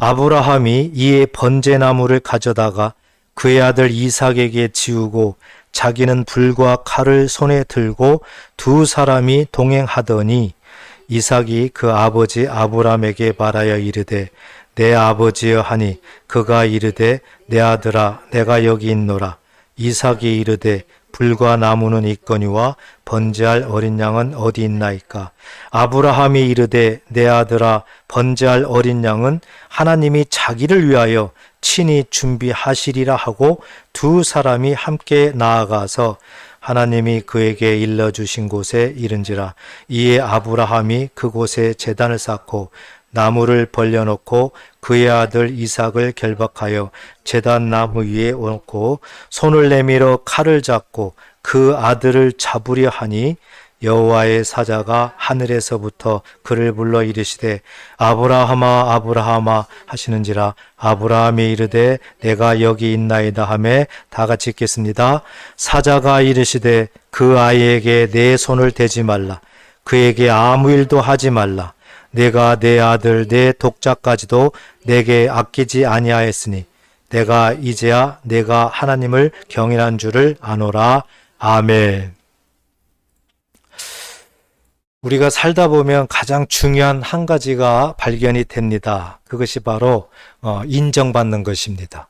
아브라함이 이에 번제나무를 가져다가 그의 아들 이삭에게 지우고 자기는 불과 칼을 손에 들고 두 사람이 동행하더니 이삭이 그 아버지 아브라함에게 말하여 이르되 내 아버지여 하니 그가 이르되 내 아들아 내가 여기 있노라. 이삭이 이르되 불과 나무는 있거니와 번제할 어린 양은 어디 있나이까. 아브라함이 이르되 내 아들아 번제할 어린 양은 하나님이 자기를 위하여 친히 준비하시리라 하고 두 사람이 함께 나아가서 하나님이 그에게 일러주신 곳에 이른지라. 이에 아브라함이 그곳에 제단을 쌓고 나무를 벌려놓고 그의 아들 이삭을 결박하여 제단 나무 위에 얹고 손을 내밀어 칼을 잡고 그 아들을 잡으려 하니 여호와의 사자가 하늘에서부터 그를 불러 이르시되 아브라함아 아브라함아 하시는지라. 아브라함이 이르되 내가 여기 있나이다 하매 다 같이 읽겠습니다. 사자가 이르시되 그 아이에게 내 손을 대지 말라. 그에게 아무 일도 하지 말라. 내가 내 아들 내 독자까지도 내게 아끼지 아니하였으니 내가 이제야 내가 하나님을 경외한 줄을 아노라. 아멘. 우리가 살다 보면 가장 중요한 한 가지가 발견이 됩니다. 그것이 바로 인정받는 것입니다.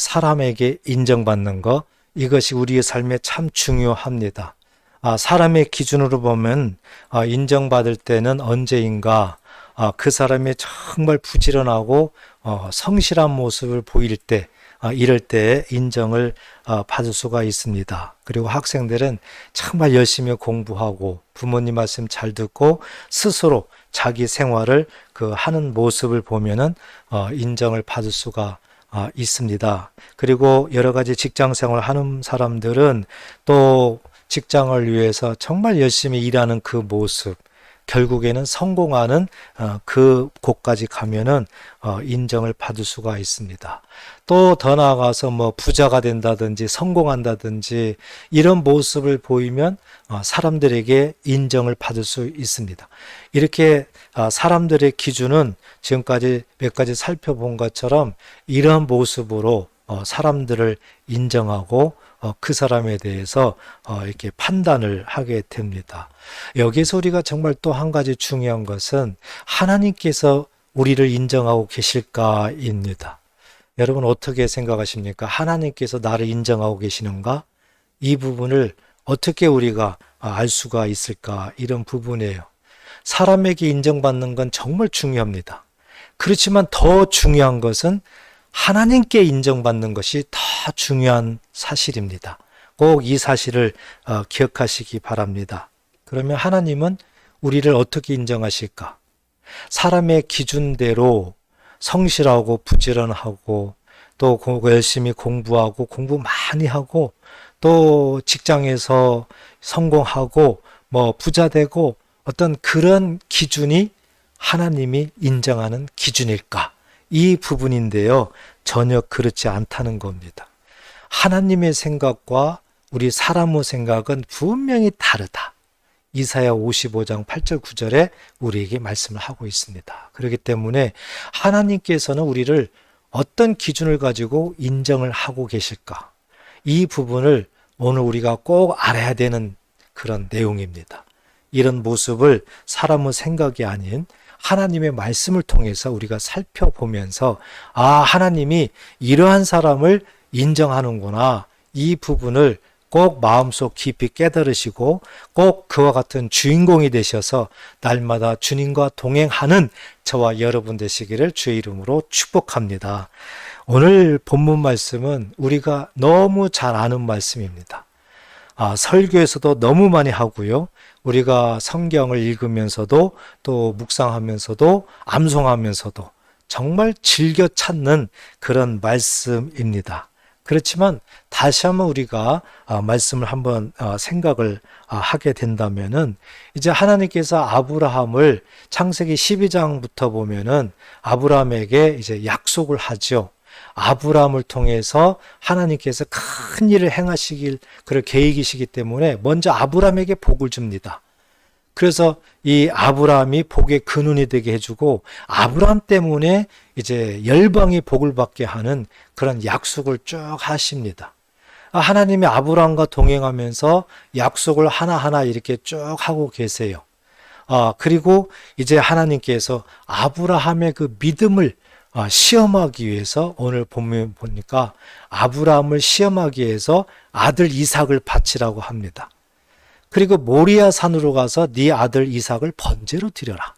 사람에게 인정받는 것, 이것이 우리의 삶에 참 중요합니다. 사람의 기준으로 보면 인정받을 때는 언제인가, 그 사람이 정말 부지런하고 성실한 모습을 보일 때, 이럴 때 인정을 받을 수가 있습니다. 그리고 학생들은 정말 열심히 공부하고 부모님 말씀 잘 듣고 스스로 자기 생활을 하는 모습을 보면은 인정을 받을 수가 있습니다. 그리고 여러 가지 직장 생활을 하는 사람들은 또 직장을 위해서 정말 열심히 일하는 그 모습, 결국에는 성공하는 그 곳까지 가면은 인정을 받을 수가 있습니다. 또 더 나아가서 부자가 된다든지 성공한다든지 이런 모습을 보이면 사람들에게 인정을 받을 수 있습니다. 이렇게 사람들의 기준은 지금까지 몇 가지 살펴본 것처럼 이런 모습으로 사람들을 인정하고 그 사람에 대해서 이렇게 판단을 하게 됩니다. 여기서 우리가 정말 또 한 가지 중요한 것은 하나님께서 우리를 인정하고 계실까입니다. 여러분 어떻게 생각하십니까? 하나님께서 나를 인정하고 계시는가? 이 부분을 어떻게 우리가 알 수가 있을까? 이런 부분이에요. 사람에게 인정받는 건 정말 중요합니다. 그렇지만 더 중요한 것은 하나님께 인정받는 것이 더 중요한 사실입니다. 꼭 이 사실을 기억하시기 바랍니다. 그러면 하나님은 우리를 어떻게 인정하실까? 사람의 기준대로 성실하고 부지런하고 또 열심히 공부하고 공부 많이 하고 또 직장에서 성공하고 부자 되고 어떤 그런 기준이 하나님이 인정하는 기준일까? 이 부분인데요. 전혀 그렇지 않다는 겁니다. 하나님의 생각과 우리 사람의 생각은 분명히 다르다. 이사야 55장 8절 9절에 우리에게 말씀을 하고 있습니다. 그렇기 때문에 하나님께서는 우리를 어떤 기준을 가지고 인정을 하고 계실까? 이 부분을 오늘 우리가 꼭 알아야 되는 그런 내용입니다. 이런 모습을 사람의 생각이 아닌 하나님의 말씀을 통해서 우리가 살펴보면서 하나님이 이러한 사람을 인정하는구나. 이 부분을 꼭 마음속 깊이 깨달으시고 꼭 그와 같은 주인공이 되셔서 날마다 주님과 동행하는 저와 여러분 되시기를 주의 이름으로 축복합니다. 오늘 본문 말씀은 우리가 너무 잘 아는 말씀입니다. 설교에서도 너무 많이 하고요. 우리가 성경을 읽으면서도 또 묵상하면서도 암송하면서도 정말 즐겨 찾는 그런 말씀입니다. 그렇지만 다시 한번 우리가 말씀을 한번 생각을 하게 된다면은 이제 하나님께서 아브라함을 창세기 12장부터 보면은 아브라함에게 이제 약속을 하죠. 아브라함을 통해서 하나님께서 큰 일을 행하시길 그럴 계획이시기 때문에 먼저 아브라함에게 복을 줍니다. 그래서 이 아브라함이 복의 근원이 되게 해주고 아브라함 때문에 이제 열방이 복을 받게 하는 그런 약속을 쭉 하십니다. 하나님이 아브라함과 동행하면서 약속을 하나하나 이렇게 쭉 하고 계세요. 그리고 이제 하나님께서 아브라함의 그 믿음을 시험하기 위해서 오늘 본문 보니까 아브라함을 시험하기 위해서 아들 이삭을 바치라고 합니다. 그리고 모리아 산으로 가서 네 아들 이삭을 번제로 드려라.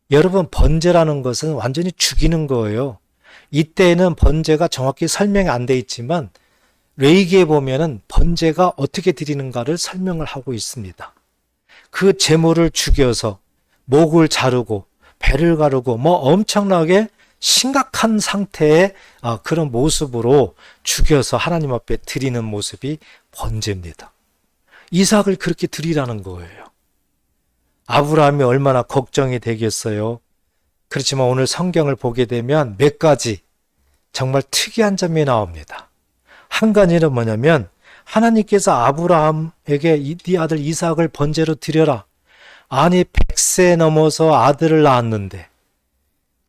여러분, 번제라는 것은 완전히 죽이는 거예요. 이때는 번제가 정확히 설명이 안 돼 있지만 레위기에 보면은 번제가 어떻게 드리는가를 설명을 하고 있습니다. 그 제물을 죽여서 목을 자르고 배를 가르고 엄청나게 심각한 상태의 그런 모습으로 죽여서 하나님 앞에 드리는 모습이 번제입니다. 이삭을 그렇게 드리라는 거예요. 아브라함이 얼마나 걱정이 되겠어요. 그렇지만 오늘 성경을 보게 되면 몇 가지 정말 특이한 점이 나옵니다. 한 가지는 뭐냐면 하나님께서 아브라함에게 네 아들 이삭을 번제로 드려라. 아니 100세 넘어서 아들을 낳았는데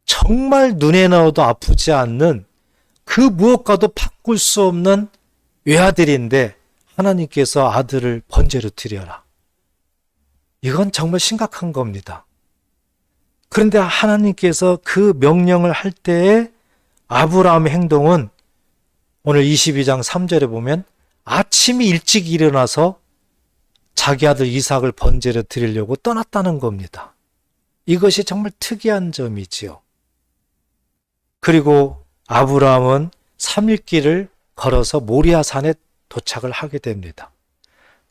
정말 눈에 넣어도 아프지 않는 그 무엇과도 바꿀 수 없는 외아들인데 하나님께서 아들을 번제로 드려라. 이건 정말 심각한 겁니다. 그런데 하나님께서 그 명령을 할 때에 아브라함의 행동은 오늘 22장 3절에 보면 아침이 일찍 일어나서 자기 아들 이삭을 번제로 드리려고 떠났다는 겁니다. 이것이 정말 특이한 점이지요. 그리고 아브라함은 3일 길을 걸어서 모리아산에 도착을 하게 됩니다.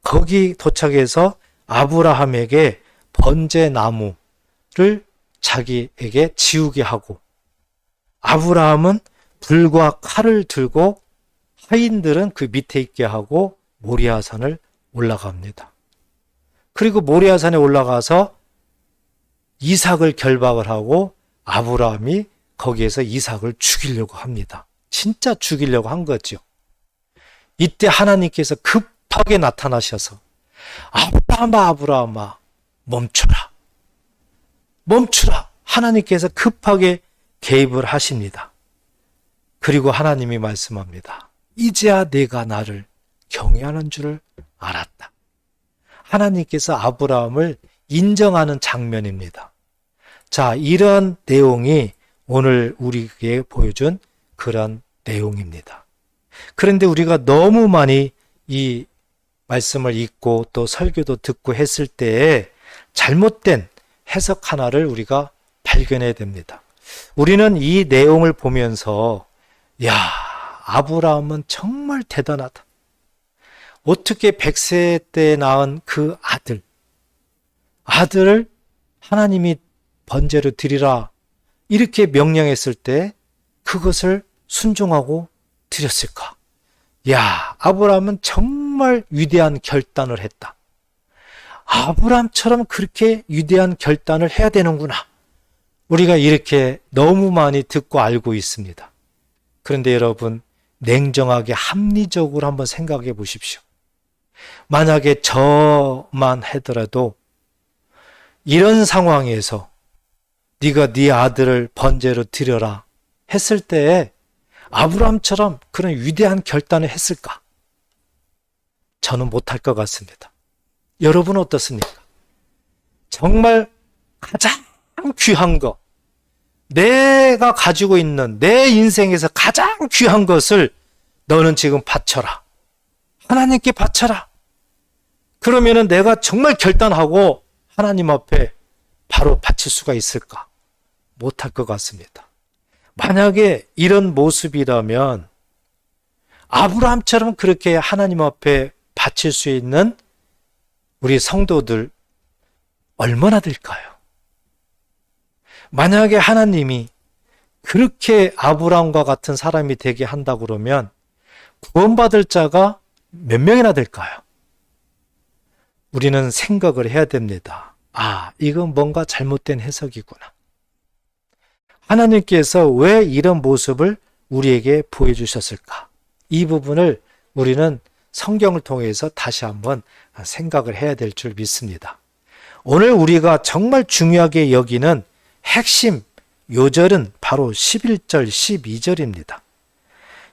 거기 도착해서 아브라함에게 번제 나무를 자기에게 지우게 하고 아브라함은 불과 칼을 들고 하인들은 그 밑에 있게 하고 모리아산을 올라갑니다. 그리고 모리아산에 올라가서 이삭을 결박을 하고 아브라함이 거기에서 이삭을 죽이려고 합니다. 진짜 죽이려고 한 거죠. 이때 하나님께서 급하게 나타나셔서 아브라함아 멈춰라. 멈추라. 하나님께서 급하게 개입을 하십니다. 그리고 하나님이 말씀합니다. 이제야 내가 나를 경외하는 줄을 알았다. 하나님께서 아브라함을 인정하는 장면입니다. 자, 이런 내용이 오늘 우리에게 보여준 그런 내용입니다. 그런데 우리가 너무 많이 이 말씀을 읽고 또 설교도 듣고 했을 때에 잘못된 해석 하나를 우리가 발견해야 됩니다. 우리는 이 내용을 보면서 아브라함은 정말 대단하다. 어떻게 100세 때 낳은 그 아들을 하나님이 번제로 드리라 이렇게 명령했을 때 그것을 순종하고 드렸을까? 아브라함은 정말 위대한 결단을 했다. 아브라함처럼 그렇게 위대한 결단을 해야 되는구나. 우리가 이렇게 너무 많이 듣고 알고 있습니다. 그런데 여러분, 냉정하게 합리적으로 한번 생각해 보십시오. 만약에 저만 하더라도 이런 상황에서 네가 네 아들을 번제로 드려라 했을 때에 아브라함처럼 그런 위대한 결단을 했을까? 저는 못할 것 같습니다. 여러분은 어떻습니까? 정말 가장 귀한 것, 내가 가지고 있는 내 인생에서 가장 귀한 것을 너는 지금 바쳐라. 하나님께 바쳐라. 그러면은 내가 정말 결단하고 하나님 앞에 바로 바칠 수가 있을까? 못할 것 같습니다. 만약에 이런 모습이라면 아브라함처럼 그렇게 하나님 앞에 바칠 수 있는 우리 성도들 얼마나 될까요? 만약에 하나님이 그렇게 아브라함과 같은 사람이 되게 한다 그러면 구원받을 자가 몇 명이나 될까요? 우리는 생각을 해야 됩니다. 이건 뭔가 잘못된 해석이구나. 하나님께서 왜 이런 모습을 우리에게 보여주셨을까? 이 부분을 우리는 성경을 통해서 다시 한번 생각을 해야 될 줄 믿습니다. 오늘 우리가 정말 중요하게 여기는 핵심 요절은 바로 11절, 12절입니다.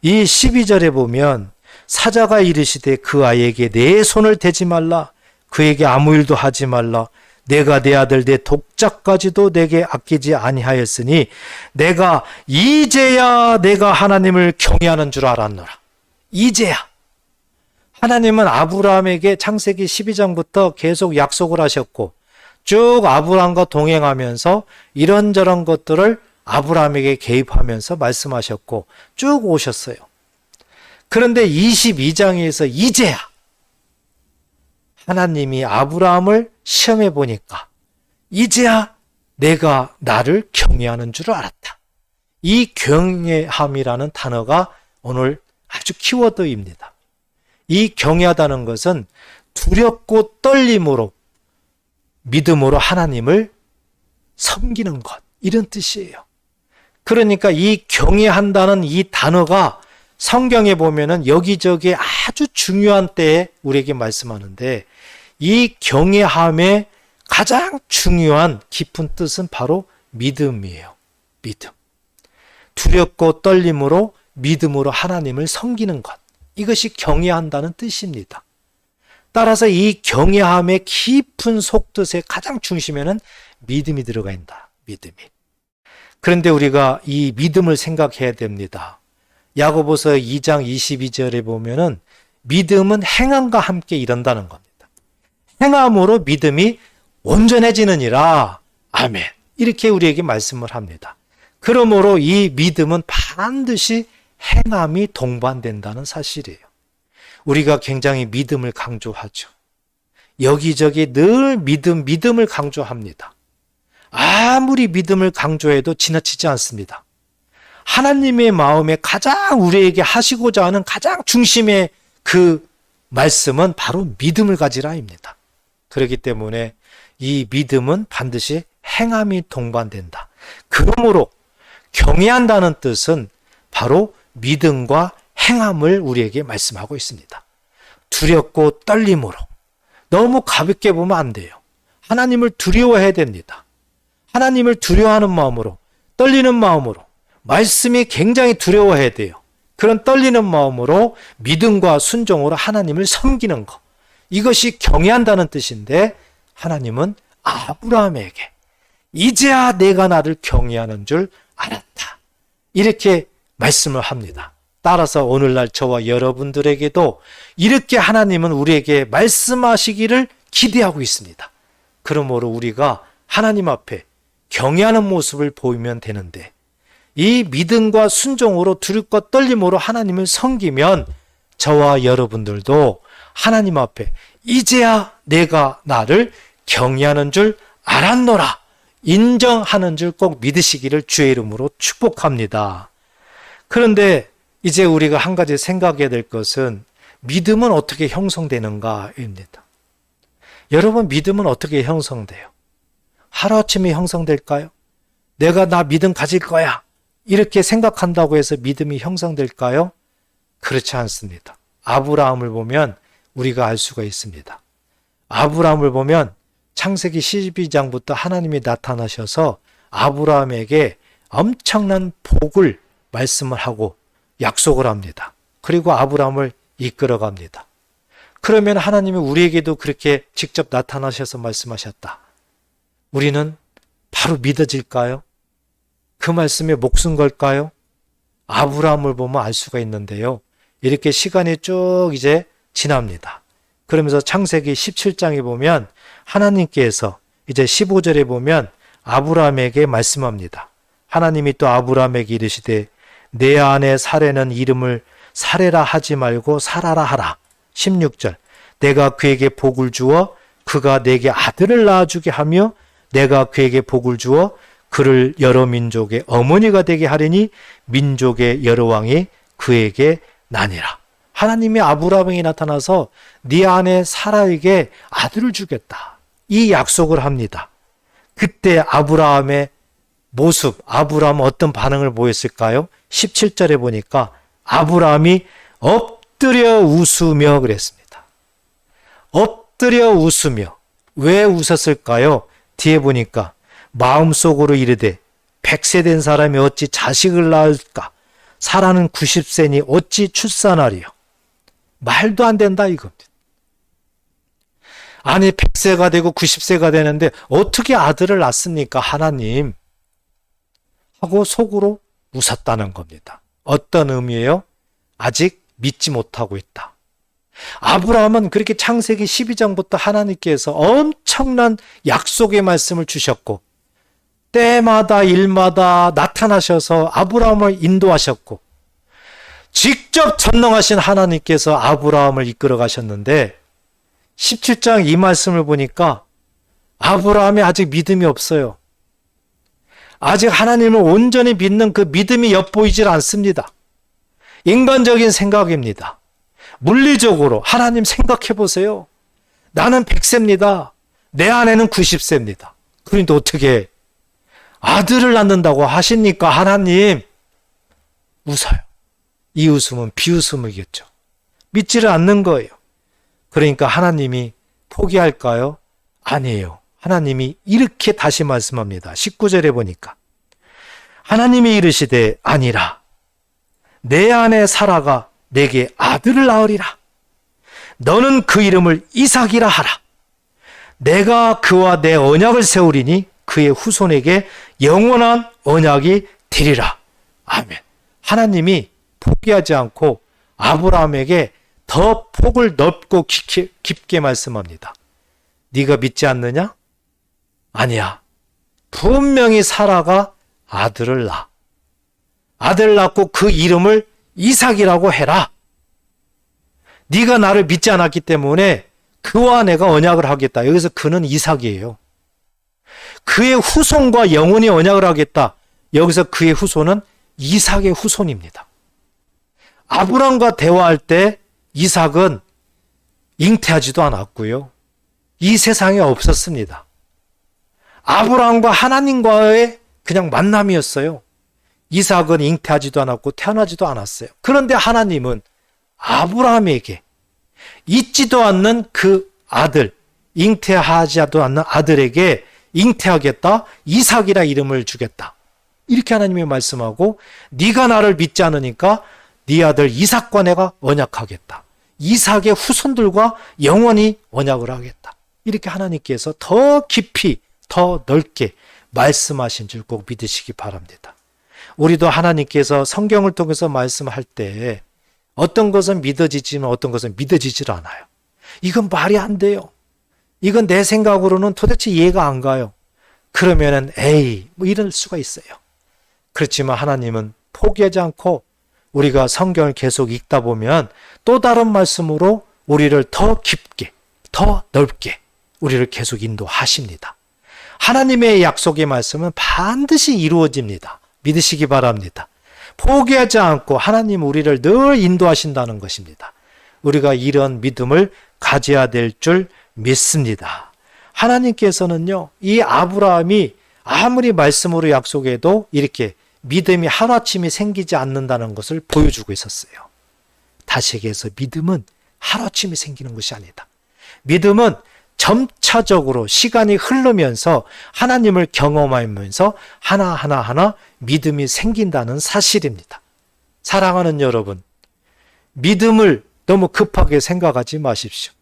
이 12절에 보면 사자가 이르시되 그 아이에게 내 손을 대지 말라. 그에게 아무 일도 하지 말라. 내가 내 아들 내 독자까지도 내게 아끼지 아니하였으니 내가 이제야 내가 하나님을 경외하는 줄 알았노라. 이제야. 하나님은 아브라함에게 창세기 12장부터 계속 약속을 하셨고 쭉 아브라함과 동행하면서 이런저런 것들을 아브라함에게 개입하면서 말씀하셨고 쭉 오셨어요. 그런데 22장에서 이제야 하나님이 아브라함을 시험해 보니까 이제야 내가 나를 경외하는 줄 알았다. 이 경외함이라는 단어가 오늘 아주 키워드입니다. 이 경외하다는 것은 두렵고 떨림으로 믿음으로 하나님을 섬기는 것, 이런 뜻이에요. 그러니까 이 경외한다는 이 단어가 성경에 보면은 여기저기 아주 중요한 때에 우리에게 말씀하는데 이 경외함의 가장 중요한 깊은 뜻은 바로 믿음이에요. 믿음. 두렵고 떨림으로 믿음으로 하나님을 섬기는 것. 이것이 경외한다는 뜻입니다. 따라서 이 경외함의 깊은 속뜻의 가장 중심에는 믿음이 들어가 있다. 믿음이. 그런데 우리가 이 믿음을 생각해야 됩니다. 야고보서 2장 22절에 보면은 믿음은 행함과 함께 이른다는 겁니다. 행함으로 믿음이 온전해지느니라. 아멘. 이렇게 우리에게 말씀을 합니다. 그러므로 이 믿음은 반드시 행함이 동반된다는 사실이에요. 우리가 굉장히 믿음을 강조하죠. 여기저기 늘 믿음을 강조합니다. 아무리 믿음을 강조해도 지나치지 않습니다. 하나님의 마음에 가장 우리에게 하시고자 하는 가장 중심의 그 말씀은 바로 믿음을 가지라입니다. 그렇기 때문에 이 믿음은 반드시 행함이 동반된다. 그러므로 경외한다는 뜻은 바로 믿음과 행함을 우리에게 말씀하고 있습니다. 두렵고 떨림으로. 너무 가볍게 보면 안 돼요. 하나님을 두려워해야 됩니다. 하나님을 두려워하는 마음으로, 떨리는 마음으로, 말씀이 굉장히 두려워해야 돼요. 그런 떨리는 마음으로 믿음과 순종으로 하나님을 섬기는 것. 이것이 경외한다는 뜻인데 하나님은 아브라함에게 이제야 내가 나를 경외하는 줄 알았다. 이렇게 말씀을 합니다. 따라서 오늘날 저와 여러분들에게도 이렇게 하나님은 우리에게 말씀하시기를 기대하고 있습니다. 그러므로 우리가 하나님 앞에 경외하는 모습을 보이면 되는데 이 믿음과 순종으로 두렵고 떨림으로 하나님을 섬기면 저와 여러분들도 하나님 앞에 이제야 내가 나를 경외하는 줄 알았노라 인정하는 줄 꼭 믿으시기를 주의 이름으로 축복합니다. 그런데 이제 우리가 한 가지 생각해야 될 것은 믿음은 어떻게 형성되는가입니다. 여러분, 믿음은 어떻게 형성돼요? 하루아침에 형성될까요? 내가 나 믿음 가질 거야 이렇게 생각한다고 해서 믿음이 형성될까요? 그렇지 않습니다. 아브라함을 보면 우리가 알 수가 있습니다. 아브라함을 보면 창세기 12장부터 하나님이 나타나셔서 아브라함에게 엄청난 복을 말씀을 하고 약속을 합니다. 그리고 아브라함을 이끌어갑니다. 그러면 하나님이 우리에게도 그렇게 직접 나타나셔서 말씀하셨다. 우리는 바로 믿어질까요? 그 말씀에 목숨 걸까요? 아브라함을 보면 알 수가 있는데요. 이렇게 시간이 쭉 이제 지납니다. 그러면서 창세기 17장에 보면 하나님께서 이제 15절에 보면 아브라함에게 말씀합니다. 하나님이 또 아브라함에게 이르시되 내 아내 사레는 이름을 사레라 하지 말고 사라라 하라. 16절 내가 그에게 복을 주어 그가 내게 아들을 낳아주게 하며 내가 그에게 복을 주어 그를 여러 민족의 어머니가 되게 하리니 민족의 여러 왕이 그에게 나니라. 하나님이 아브라함에게 나타나서 네 아내 사라에게 아들을 주겠다. 이 약속을 합니다. 그때 아브라함의 모습, 아브라함은 어떤 반응을 보였을까요? 17절에 보니까 아브라함이 엎드려 웃으며 그랬습니다. 엎드려 웃으며 왜 웃었을까요? 뒤에 보니까 마음속으로 이르되 100세 된 사람이 어찌 자식을 낳을까? 사라는 90세니 어찌 출산하리요? 말도 안 된다 이겁니다. 아니 100세가 되고 90세가 되는데 어떻게 아들을 낳습니까? 하나님 하고 속으로 웃었다는 겁니다. 어떤 의미예요? 아직 믿지 못하고 있다. 아브라함은 그렇게 창세기 12장부터 하나님께서 엄청난 약속의 말씀을 주셨고 때마다 일마다 나타나셔서 아브라함을 인도하셨고 직접 전능하신 하나님께서 아브라함을 이끌어 가셨는데 17장 이 말씀을 보니까 아브라함이 아직 믿음이 없어요. 아직 하나님을 온전히 믿는 그 믿음이 엿보이질 않습니다. 인간적인 생각입니다. 물리적으로 하나님 생각해 보세요. 나는 100세입니다. 내 아내는 90세입니다. 그런데 어떻게 아들을 낳는다고 하십니까? 하나님 웃어요. 이 웃음은 비웃음이겠죠. 믿지를 않는 거예요. 그러니까 하나님이 포기할까요? 아니에요. 하나님이 이렇게 다시 말씀합니다. 19절에 보니까 하나님이 이르시되 아니라 내 아내 사라가 내게 아들을 낳으리라. 너는 그 이름을 이삭이라 하라. 내가 그와 내 언약을 세우리니 그의 후손에게 영원한 언약이 되리라. 아멘. 하나님이 포기하지 않고 아브라함에게 더 폭을 넓고 깊게 말씀합니다. 네가 믿지 않느냐? 아니야. 분명히 사라가 아들을 낳아. 아들을 낳고 그 이름을 이삭이라고 해라. 네가 나를 믿지 않았기 때문에 그와 내가 언약을 하겠다. 여기서 그는 이삭이에요. 그의 후손과 영원히 언약을 하겠다. 여기서 그의 후손은 이삭의 후손입니다. 아브람과 대화할 때 이삭은 잉태하지도 않았고요. 이 세상에 없었습니다. 아브람과 하나님과의 그냥 만남이었어요. 이삭은 잉태하지도 않았고 태어나지도 않았어요. 그런데 하나님은 아브라함에게 있지도 않는 그 아들, 잉태하지도 않는 아들에게 잉태하겠다, 이삭이라 이름을 주겠다. 이렇게 하나님이 말씀하고 네가 나를 믿지 않으니까 네 아들 이삭과 내가 언약하겠다. 이삭의 후손들과 영원히 언약을 하겠다. 이렇게 하나님께서 더 깊이, 더 넓게 말씀하신 줄 꼭 믿으시기 바랍니다. 우리도 하나님께서 성경을 통해서 말씀할 때 어떤 것은 믿어지지만 어떤 것은 믿어지질 않아요. 이건 말이 안 돼요. 이건 내 생각으로는 도대체 이해가 안 가요. 그러면은 에이 뭐 이럴 수가 있어요. 그렇지만 하나님은 포기하지 않고 우리가 성경을 계속 읽다 보면 또 다른 말씀으로 우리를 더 깊게, 더 넓게 우리를 계속 인도하십니다. 하나님의 약속의 말씀은 반드시 이루어집니다. 믿으시기 바랍니다. 포기하지 않고 하나님 우리를 늘 인도하신다는 것입니다. 우리가 이런 믿음을 가져야 될 줄 믿습니다. 하나님께서는요, 이 아브라함이 아무리 말씀으로 약속해도 이렇게 믿음이 하루아침에 생기지 않는다는 것을 보여주고 있었어요. 다시 얘기해서 믿음은 하루아침에 생기는 것이 아니다. 믿음은 점차적으로 시간이 흐르면서 하나님을 경험하면서 하나하나 믿음이 생긴다는 사실입니다. 사랑하는 여러분, 믿음을 너무 급하게 생각하지 마십시오.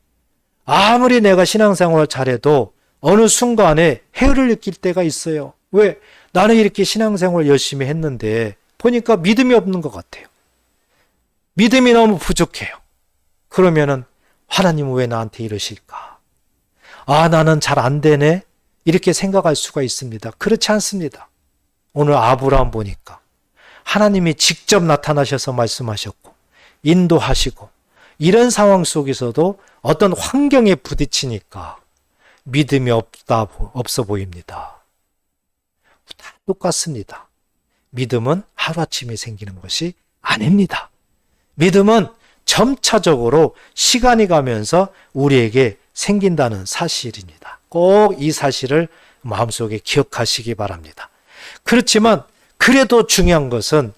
아무리 내가 신앙생활을 잘해도 어느 순간에 해를 느낄 때가 있어요. 왜? 나는 이렇게 신앙생활을 열심히 했는데 보니까 믿음이 없는 것 같아요. 믿음이 너무 부족해요. 그러면은 하나님은 왜 나한테 이러실까? 아, 나는 잘 안 되네? 이렇게 생각할 수가 있습니다. 그렇지 않습니다. 오늘 아브라함 보니까 하나님이 직접 나타나셔서 말씀하셨고 인도하시고 이런 상황 속에서도 어떤 환경에 부딪히니까 믿음이 없어 보입니다. 다 똑같습니다. 믿음은 하루아침에 생기는 것이 아닙니다. 믿음은 점차적으로 시간이 가면서 우리에게 생긴다는 사실입니다. 꼭 이 사실을 마음속에 기억하시기 바랍니다. 그렇지만 그래도 중요한 것은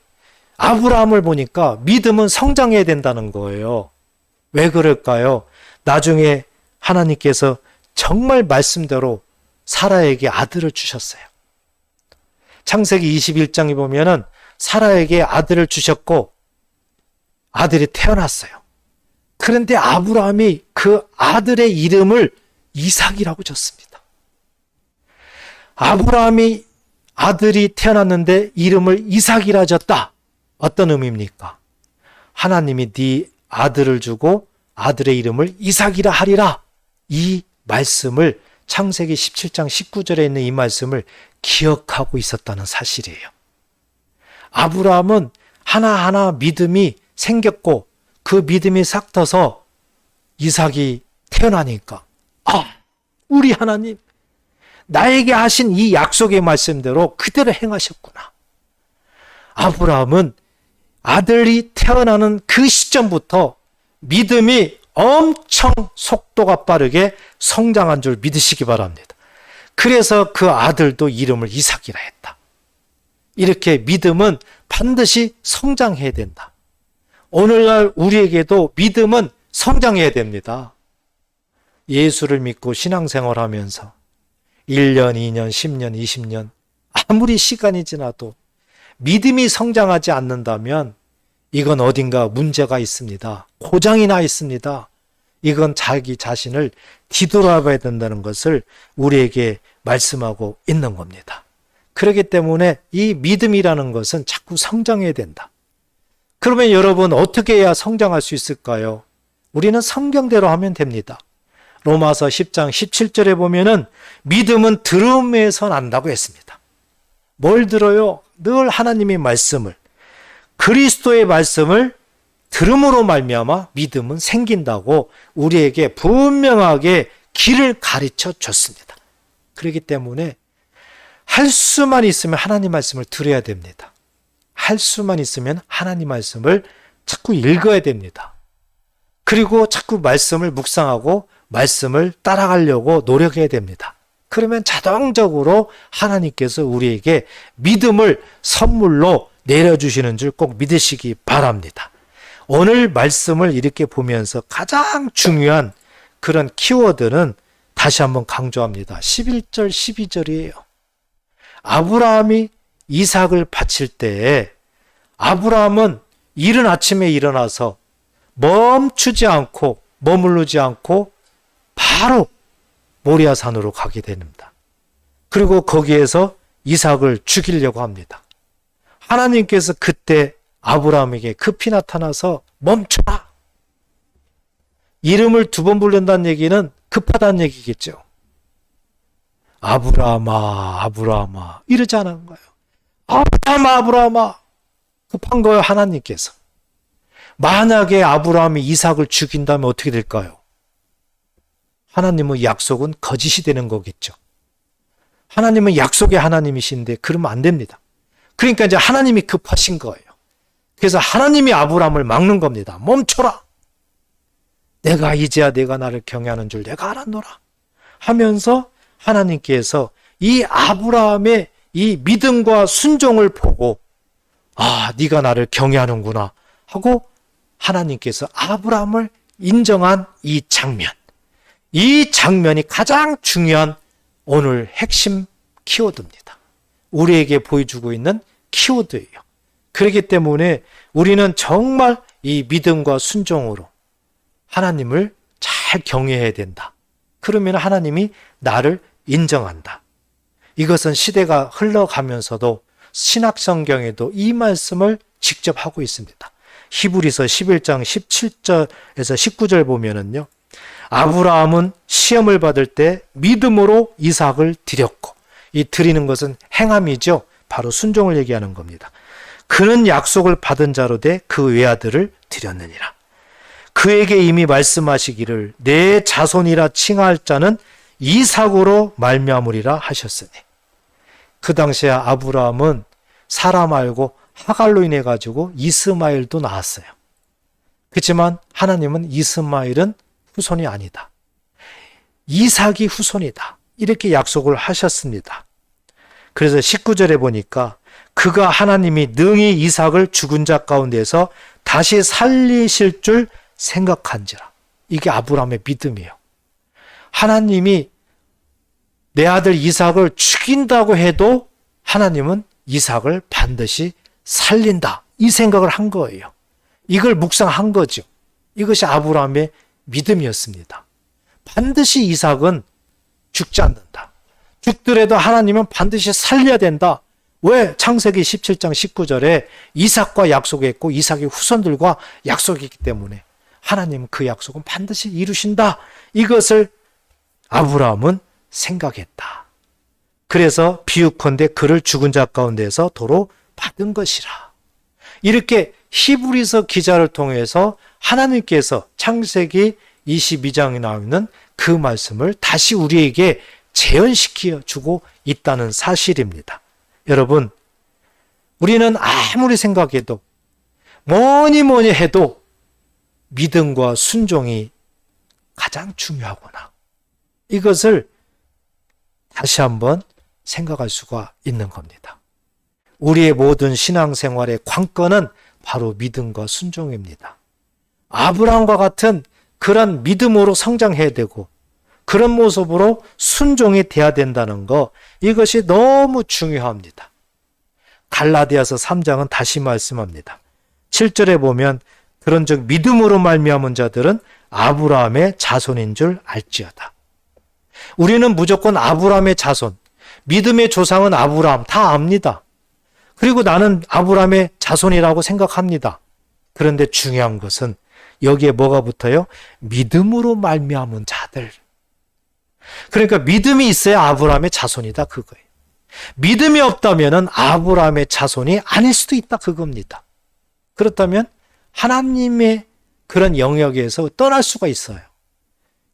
아브라함을 보니까 믿음은 성장해야 된다는 거예요. 왜 그럴까요? 나중에 하나님께서 정말 말씀대로 사라에게 아들을 주셨어요. 창세기 21장에 보면은 사라에게 아들을 주셨고 아들이 태어났어요. 그런데 아브라함이 그 아들의 이름을 이삭이라고 졌습니다. 아브라함이 아들이 태어났는데 이름을 이삭이라 졌다. 어떤 의미입니까? 하나님이 네 아들을 주고 아들의 이름을 이삭이라 하리라. 이 말씀을 창세기 17장 19절에 있는 이 말씀을 기억하고 있었다는 사실이에요. 아브라함은 하나하나 믿음이 생겼고 그 믿음이 싹 터서 이삭이 태어나니까 우리 하나님 나에게 하신 이 약속의 말씀대로 그대로 행하셨구나. 아브라함은 아들이 태어나는 그 시점부터 믿음이 엄청 속도가 빠르게 성장한 줄 믿으시기 바랍니다. 그래서 그 아들도 이름을 이삭이라 했다. 이렇게 믿음은 반드시 성장해야 된다. 오늘날 우리에게도 믿음은 성장해야 됩니다. 예수를 믿고 신앙생활하면서 1년, 2년, 10년, 20년 아무리 시간이 지나도 믿음이 성장하지 않는다면 이건 어딘가 문제가 있습니다. 고장이 나 있습니다. 이건 자기 자신을 뒤돌아봐야 된다는 것을 우리에게 말씀하고 있는 겁니다. 그렇기 때문에 이 믿음이라는 것은 자꾸 성장해야 된다. 그러면 여러분 어떻게 해야 성장할 수 있을까요? 우리는 성경대로 하면 됩니다. 로마서 10장 17절에 보면은 믿음은 들음에서 난다고 했습니다. 뭘 들어요? 늘 하나님의 말씀을, 그리스도의 말씀을 들음으로 말미암아 믿음은 생긴다고 우리에게 분명하게 길을 가르쳐 줬습니다. 그렇기 때문에 할 수만 있으면 하나님 말씀을 들어야 됩니다. 할 수만 있으면 하나님 말씀을 자꾸 읽어야 됩니다. 그리고 자꾸 말씀을 묵상하고 말씀을 따라가려고 노력해야 됩니다. 그러면 자동적으로 하나님께서 우리에게 믿음을 선물로 내려주시는 줄 꼭 믿으시기 바랍니다. 오늘 말씀을 이렇게 보면서 가장 중요한 그런 키워드는 다시 한번 강조합니다. 11절, 12절이에요. 아브라함이 이삭을 바칠 때에 아브라함은 이른 아침에 일어나서 멈추지 않고 머무르지 않고 바로 모리아산으로 가게 됩니다. 그리고 거기에서 이삭을 죽이려고 합니다. 하나님께서 그때 아브라함에게 급히 나타나서 멈춰라. 이름을 2번 부른다는 얘기는 급하다는 얘기겠죠. 아브라함아, 아브라함아 이러지 않은 거예요. 아브라함아, 아브라함아 급한 거예요. 하나님께서. 만약에 아브라함이 이삭을 죽인다면 어떻게 될까요? 하나님의 약속은 거짓이 되는 거겠죠. 하나님은 약속의 하나님이신데 그러면 안 됩니다. 그러니까 이제 하나님이 급하신 거예요. 그래서 하나님이 아브라함을 막는 겁니다. 멈춰라. 내가 이제야 네가 나를 경외하는 줄 내가 알았노라 하면서 하나님께서 이 아브라함의 이 믿음과 순종을 보고 네가 나를 경외하는구나 하고 하나님께서 아브라함을 인정한 이 장면. 이 장면이 가장 중요한 오늘 핵심 키워드입니다. 우리에게 보여주고 있는 키워드예요. 그렇기 때문에 우리는 정말 이 믿음과 순종으로 하나님을 잘 경외해야 된다. 그러면 하나님이 나를 인정한다. 이것은 시대가 흘러가면서도 신약성경에도 이 말씀을 직접 하고 있습니다. 히브리서 11장 17절에서 19절 보면은요. 아브라함은 시험을 받을 때 믿음으로 이삭을 드렸고, 이 드리는 것은 행함이죠. 바로 순종을 얘기하는 겁니다. 그는 약속을 받은 자로 돼 그 외아들을 드렸느니라. 그에게 이미 말씀하시기를 내 자손이라 칭할 자는 이삭으로 말미암으리라 하셨으니. 그 당시에 아브라함은 사라 말고 하갈로 인해 가지고 이스마엘도 낳았어요. 그렇지만 하나님은 이스마엘은 후손이 아니다. 이삭이 후손이다. 이렇게 약속을 하셨습니다. 그래서 19절에 보니까 그가 하나님이 능히 이삭을 죽은 자 가운데서 다시 살리실 줄 생각한지라. 이게 아브라함의 믿음이에요. 하나님이 내 아들 이삭을 죽인다고 해도 하나님은 이삭을 반드시 살린다. 이 생각을 한 거예요. 이걸 묵상한 거죠. 이것이 아브라함의 믿음이었습니다. 반드시 이삭은 죽지 않는다. 죽더라도 하나님은 반드시 살려야 된다. 왜? 창세기 17장 19절에 이삭과 약속했고 이삭의 후손들과 약속했기 때문에 하나님은 그 약속은 반드시 이루신다. 이것을 아브라함은 생각했다. 그래서 비유컨대 그를 죽은 자 가운데서 도로 받은 것이라. 이렇게 히브리서 기자를 통해서 하나님께서 창세기 22장에 나오는 그 말씀을 다시 우리에게 재현시켜 주고 있다는 사실입니다. 여러분, 우리는 아무리 생각해도 뭐니 해도 믿음과 순종이 가장 중요하구나. 이것을 다시 한번 생각할 수가 있는 겁니다. 우리의 모든 신앙생활의 관건은 바로 믿음과 순종입니다. 아브라함과 같은 그런 믿음으로 성장해야 되고 그런 모습으로 순종이 돼야 된다는 거, 이것이 너무 중요합니다. 갈라디아서 3장은 다시 말씀합니다. 7절에 보면 그런즉 믿음으로 말미암은 자들은 아브라함의 자손인 줄 알지어다. 우리는 무조건 아브라함의 자손, 믿음의 조상은 아브라함 다 압니다. 그리고 나는 아브라함의 자손이라고 생각합니다. 그런데 중요한 것은 여기에 뭐가 붙어요? 믿음으로 말미암은 자들. 그러니까 믿음이 있어야 아브라함의 자손이다, 그거예요. 믿음이 없다면 아브라함의 자손이 아닐 수도 있다, 그겁니다. 그렇다면 하나님의 그런 영역에서 떠날 수가 있어요.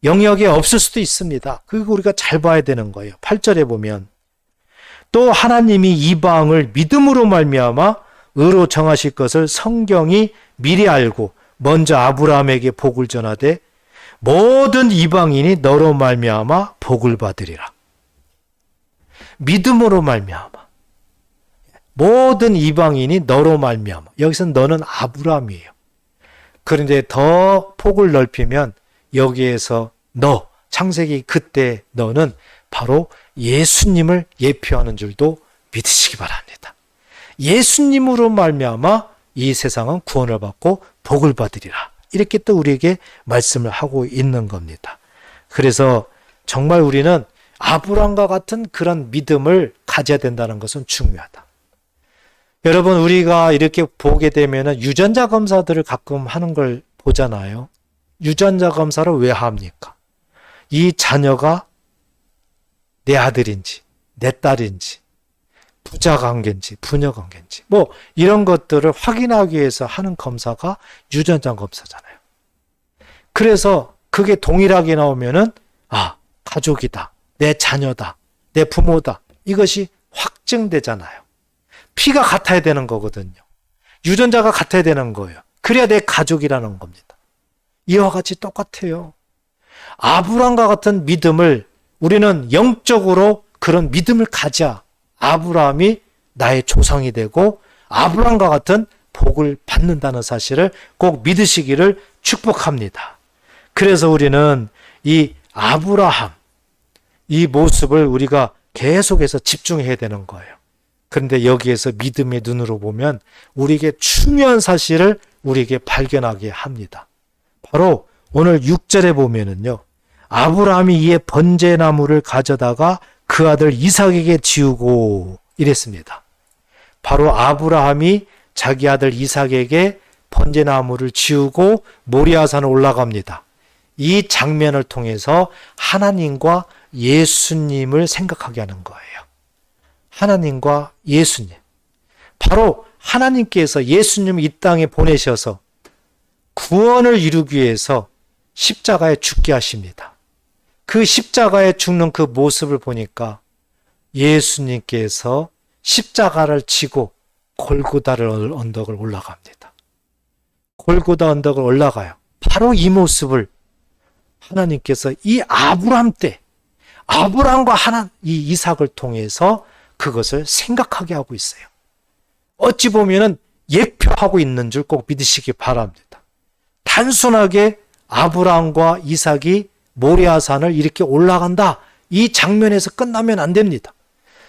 영역에 없을 수도 있습니다. 그거 우리가 잘 봐야 되는 거예요. 8절에 보면 또 하나님이 이방을 믿음으로 말미암아 의로 정하실 것을 성경이 미리 알고 먼저 아브라함에게 복을 전하되 모든 이방인이 너로 말미암아 복을 받으리라. 믿음으로 말미암아 모든 이방인이 너로 말미암아. 여기서 너는 아브라함이에요. 그런데 더 폭을 넓히면 여기에서 너, 창세기 그때 너는 바로 예수님을 예표하는 줄도 믿으시기 바랍니다. 예수님으로 말미암아 이 세상은 구원을 받고 복을 받으리라. 이렇게 또 우리에게 말씀을 하고 있는 겁니다. 그래서 정말 우리는 아브라함과 같은 그런 믿음을 가져야 된다는 것은 중요하다. 여러분, 우리가 이렇게 보게 되면 유전자 검사들을 가끔 하는 걸 보잖아요. 유전자 검사를 왜 합니까? 이 자녀가 내 아들인지 내 딸인지 부자 관계인지 부녀 관계인지 뭐 이런 것들을 확인하기 위해서 하는 검사가 유전자 검사잖아요. 그래서 그게 동일하게 나오면은 가족이다, 내 자녀다, 내 부모다, 이것이 확증되잖아요. 피가 같아야 되는 거거든요. 유전자가 같아야 되는 거예요. 그래야 내 가족이라는 겁니다. 이와 같이 똑같아요. 아브라함과 같은 믿음을 우리는 영적으로 그런 믿음을 가져 아브라함이 나의 조상이 되고 아브라함과 같은 복을 받는다는 사실을 꼭 믿으시기를 축복합니다. 그래서 우리는 이 아브라함, 이 모습을 우리가 계속해서 집중해야 되는 거예요. 그런데 여기에서 믿음의 눈으로 보면 우리에게 중요한 사실을 우리에게 발견하게 합니다. 바로 오늘 6절에 보면은요, 아브라함이 이에 번제나무를 가져다가 그 아들 이삭에게 지우고 이랬습니다. 바로 아브라함이 자기 아들 이삭에게 번제나무를 지우고 모리아산을 올라갑니다. 이 장면을 통해서 하나님과 예수님을 생각하게 하는 거예요. 하나님과 예수님. 바로 하나님께서 예수님을 이 땅에 보내셔서 구원을 이루기 위해서 십자가에 죽게 하십니다. 그 십자가에 죽는 그 모습을 보니까 예수님께서 십자가를 지고 골고다를 언덕을 올라갑니다. 골고다 언덕을 올라가요. 바로 이 모습을 하나님께서 이 아브라함 때 아브라함과 이 이삭을 통해서 그것을 생각하게 하고 있어요. 어찌 보면은 예표하고 있는 줄 꼭 믿으시기 바랍니다. 단순하게 아브라함과 이삭이 모리아산을 이렇게 올라간다. 이 장면에서 끝나면 안 됩니다.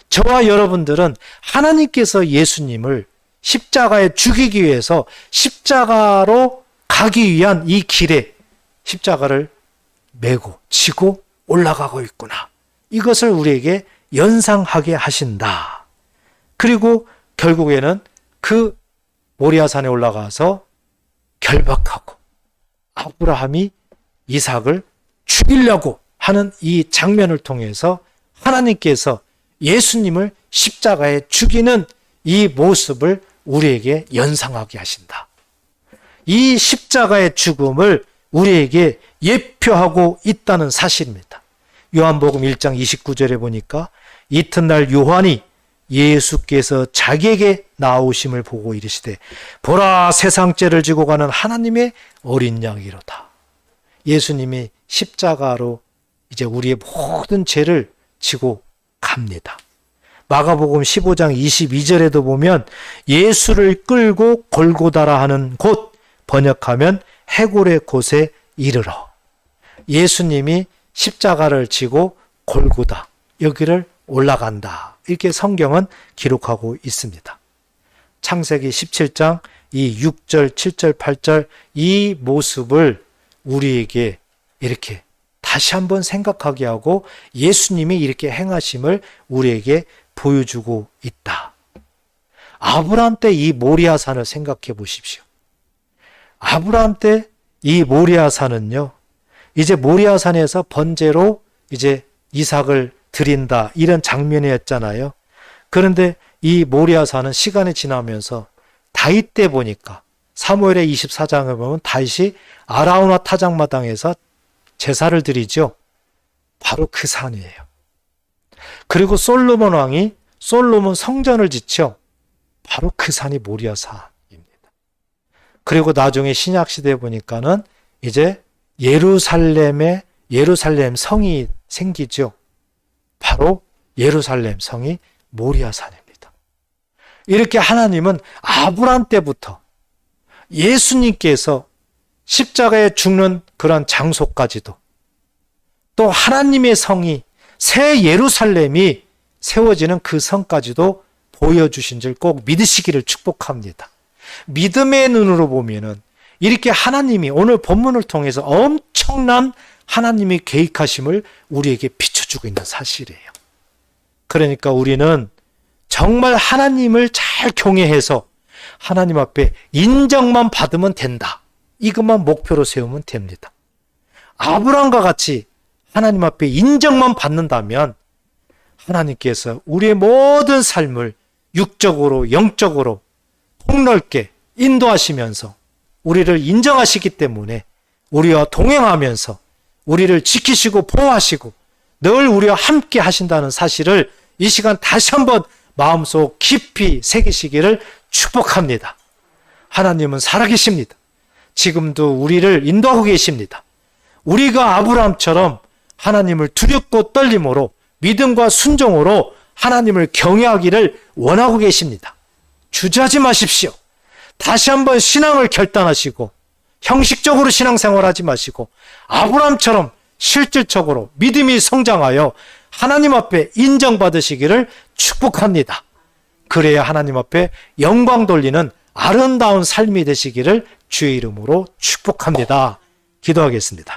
저와 여러분들은 하나님께서 예수님을 십자가에 죽이기 위해서 십자가로 가기 위한 이 길에 십자가를 메고 지고 올라가고 있구나. 이것을 우리에게 연상하게 하신다. 그리고 결국에는 그 모리아산에 올라가서 결박하고 아브라함이 이삭을 죽이려고 하는 이 장면을 통해서 하나님께서 예수님을 십자가에 죽이는 이 모습을 우리에게 연상하게 하신다. 이 십자가의 죽음을 우리에게 예표하고 있다는 사실입니다. 요한복음 1장 29절에 보니까 이튿날 요한이 예수께서 자기에게 나오심을 보고 이르시되 보라 세상 죄를 지고 가는 하나님의 어린 양이로다. 예수님이 십자가로 이제 우리의 모든 죄를 지고 갑니다. 마가복음 15장 22절에도 보면 예수를 끌고 골고다라 하는 곳, 번역하면 해골의 곳에 이르러. 예수님이 십자가를 지고 골고다, 여기를 올라간다. 이렇게 성경은 기록하고 있습니다. 창세기 17장 이 6절, 7절, 8절 이 모습을 우리에게 이렇게 다시 한번 생각하게 하고 예수님이 이렇게 행하심을 우리에게 보여주고 있다. 아브라함 때 이 모리아산을 생각해 보십시오. 아브라함 때 이 모리아산은요, 이제 모리아산에서 번제로 이제 이삭을 드린다, 이런 장면이었잖아요. 그런데 이 모리아산은 시간이 지나면서 다윗 때 보니까 사무엘의 24장을 보면 다윗이 아라우나 타작마당에서 제사를 드리죠. 바로 그 산이에요. 그리고 솔로몬 왕이 솔로몬 성전을 짓죠. 바로 그 산이 모리아산입니다. 그리고 나중에 신약 시대에 보니까는 이제 예루살렘 성이 생기죠. 바로 예루살렘 성이 모리아산입니다. 이렇게 하나님은 아브라함 때부터 예수님께서 십자가에 죽는 그런 장소까지도 또 하나님의 성이 새 예루살렘이 세워지는 그 성까지도 보여주신 줄 꼭 믿으시기를 축복합니다. 믿음의 눈으로 보면은 이렇게 하나님이 오늘 본문을 통해서 엄청난 하나님의 계획하심을 우리에게 비춰주고 있는 사실이에요. 그러니까 우리는 정말 하나님을 잘 경외해서 하나님 앞에 인정만 받으면 된다. 이것만 목표로 세우면 됩니다. 아브라함과 같이 하나님 앞에 인정만 받는다면 하나님께서 우리의 모든 삶을 육적으로 영적으로 폭넓게 인도하시면서 우리를 인정하시기 때문에 우리와 동행하면서 우리를 지키시고 보호하시고 늘 우리와 함께 하신다는 사실을 이 시간 다시 한번 마음속 깊이 새기시기를 축복합니다. 하나님은 살아계십니다. 지금도 우리를 인도하고 계십니다. 우리가 아브라함처럼 하나님을 두렵고 떨림으로 믿음과 순종으로 하나님을 경외하기를 원하고 계십니다. 주저하지 마십시오. 다시 한번 신앙을 결단하시고 형식적으로 신앙생활하지 마시고 아브라함처럼 실질적으로 믿음이 성장하여 하나님 앞에 인정받으시기를 축복합니다. 그래야 하나님 앞에 영광 돌리는 아름다운 삶이 되시기를 주의 이름으로 축복합니다. 기도하겠습니다.